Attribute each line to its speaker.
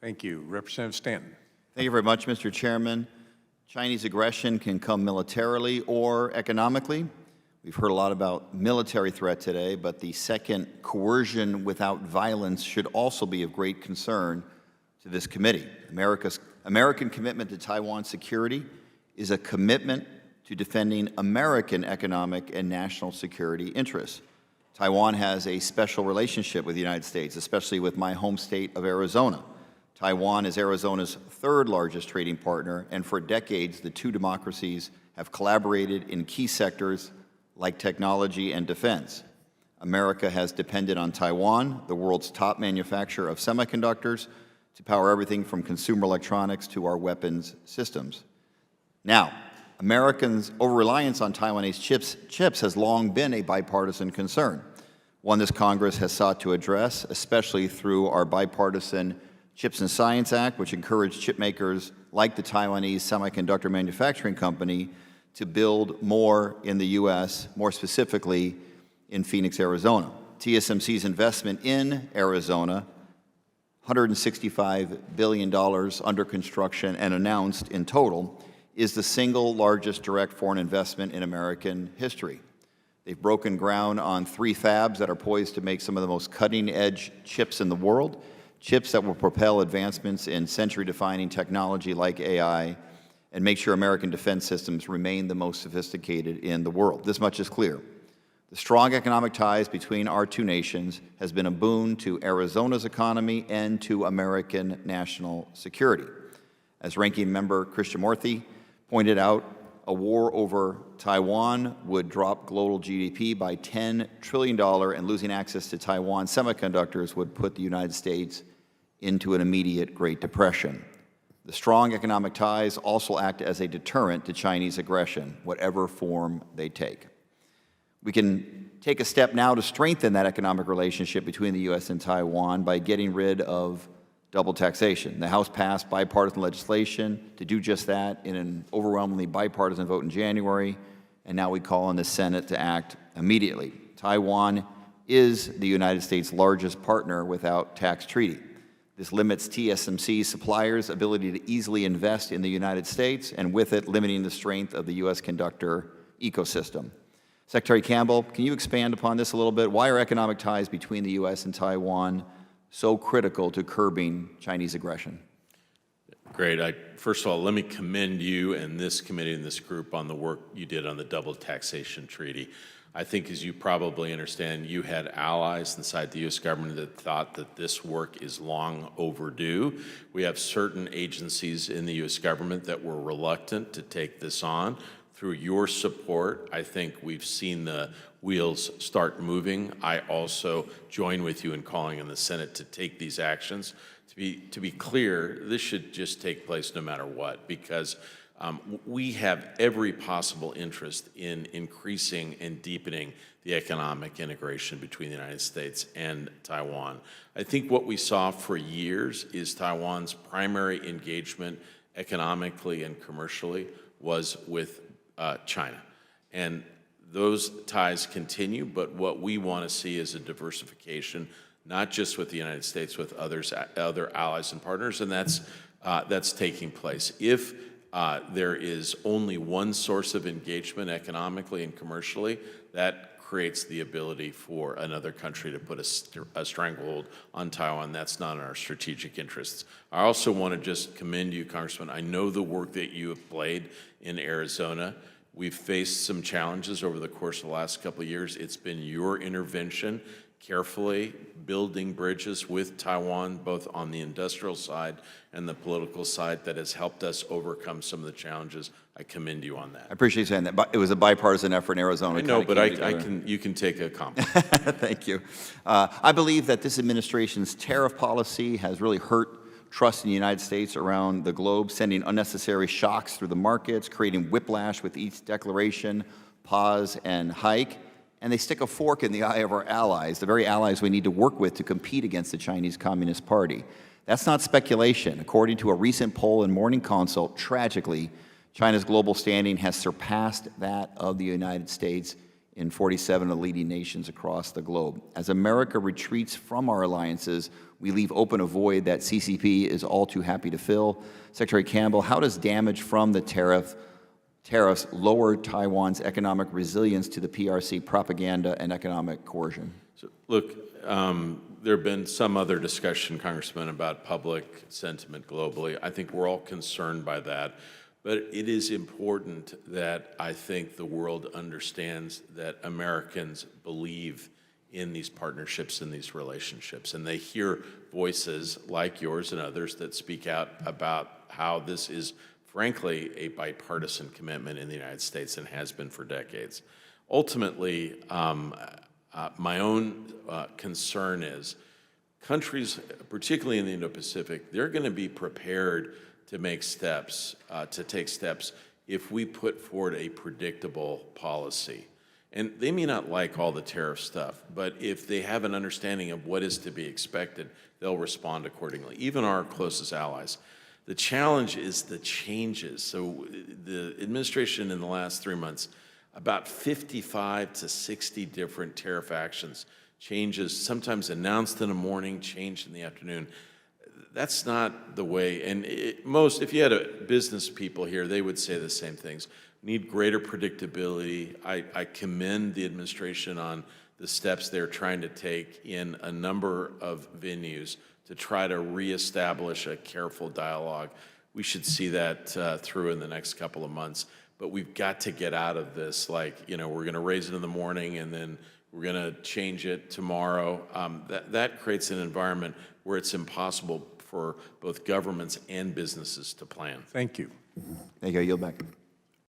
Speaker 1: Thank you. Representative Stanton.
Speaker 2: Thank you very much, Mr. Chairman. Chinese aggression can come militarily or economically. We've heard a lot about military threat today, but the second, coercion without violence, should also be of great concern to this committee. American commitment to Taiwan security is a commitment to defending American economic and national security interests. Taiwan has a special relationship with the United States, especially with my home state of Arizona. Taiwan is Arizona's third largest trading partner, and for decades, the two democracies have collaborated in key sectors like technology and defense. America has depended on Taiwan, the world's top manufacturer of semiconductors, to power everything from consumer electronics to our weapons systems. Now, Americans' over-reliance on Taiwanese chips has long been a bipartisan concern, one this Congress has sought to address, especially through our bipartisan Chips and Science Act, which encouraged chip makers like the Taiwanese Semiconductor Manufacturing Company to build more in the U.S., more specifically in Phoenix, Arizona. TSMC's investment in Arizona, $165 billion under construction and announced in total, is the single largest direct foreign investment in American history. They've broken ground on 3 fabs that are poised to make some of the most cutting-edge chips in the world, chips that will propel advancements in century-defining technology like AI and make sure American defense systems remain the most sophisticated in the world. This much is clear. The strong economic ties between our two nations has been a boon to Arizona's economy and to American national security. As Ranking Member Krishnamurthy pointed out, a war over Taiwan would drop global GDP by $10 trillion, and losing access to Taiwan semiconductors would put the United States into an immediate Great Depression. The strong economic ties also act as a deterrent to Chinese aggression, whatever form they take. We can take a step now to strengthen that economic relationship between the U.S. and Taiwan by getting rid of double taxation. The House passed bipartisan legislation to do just that in an overwhelmingly bipartisan vote in January, and now we call on the Senate to act immediately. Taiwan is the United States' largest partner without tax treaty. This limits TSMC suppliers' ability to easily invest in the United States, and with it, limiting the strength of the U.S. conductor ecosystem. Secretary Campbell, can you expand upon this a little bit? Why are economic ties between the U.S. and Taiwan so critical to curbing Chinese aggression?
Speaker 3: Great. First of all, let me commend you and this committee and this group on the work you did on the double taxation treaty. I think, as you probably understand, you had allies inside the U.S. government that thought that this work is long overdue. We have certain agencies in the U.S. government that were reluctant to take this on. Through your support, I think we've seen the wheels start moving. I also join with you in calling on the Senate to take these actions. To be clear, this should just take place no matter what, because we have every possible interest in increasing and deepening the economic integration between the United States and Taiwan. I think what we saw for years is Taiwan's primary engagement economically and commercially was with China. And those ties continue, but what we want to see is a diversification, not just with the United States, with other allies and partners, and that's taking place. If there is only one source of engagement economically and commercially, that creates the ability for another country to put a stranglehold on Taiwan. That's not in our strategic interests. I also want to just commend you, Congressman. I know the work that you have played in Arizona. We've faced some challenges over the course of the last couple of years. It's been your intervention, carefully building bridges with Taiwan, both on the industrial side and the political side, that has helped us overcome some of the challenges. I commend you on that.
Speaker 2: I appreciate you saying that. It was a bipartisan effort in Arizona.
Speaker 3: I know, but you can take a compliment.
Speaker 2: Thank you. I believe that this administration's tariff policy has really hurt trust in the United States around the globe, sending unnecessary shocks through the markets, creating whiplash with each declaration, pause, and hike. And they stick a fork in the eye of our allies, the very allies we need to work with to compete against the Chinese Communist Party. That's not speculation. According to a recent poll in Morning Consult, tragically, China's global standing has surpassed that of the United States in 47 of the leading nations across the globe. As America retreats from our alliances, we leave open a void that CCP is all too happy to fill. Secretary Campbell, how does damage from the tariffs lower Taiwan's economic resilience to the PRC propaganda and economic coercion?
Speaker 3: So, look, there have been some other discussion, Congressman, about public sentiment globally. I think we're all concerned by that. But it is important that I think the world understands that Americans believe in these partnerships and these relationships. And they hear voices like yours and others that speak out about how this is, frankly, a bipartisan commitment in the United States and has been for decades. Ultimately, my own concern is countries, particularly in the Indo-Pacific, they're going to be prepared to make steps, to take steps if we put forward a predictable policy. And they may not like all the tariff stuff, but if they have an understanding of what is to be expected, they'll respond accordingly, even our closest allies. The challenge is the changes. So the administration in the last 3 months, about 55 to 60 different tariff actions, changes, sometimes announced in the morning, changed in the afternoon. That's not the way, and if you had business people here, they would say the same things. Need greater predictability. I commend the administration on the steps they're trying to take in a number of venues to try to reestablish a careful dialogue. We should see that through in the next couple of months, but we've got to get out of this, like, we're going to raise it in the morning and then we're going to change it tomorrow. That creates an environment where it's impossible for both governments and businesses to plan.
Speaker 1: Thank you.
Speaker 2: Thank you. I yield back.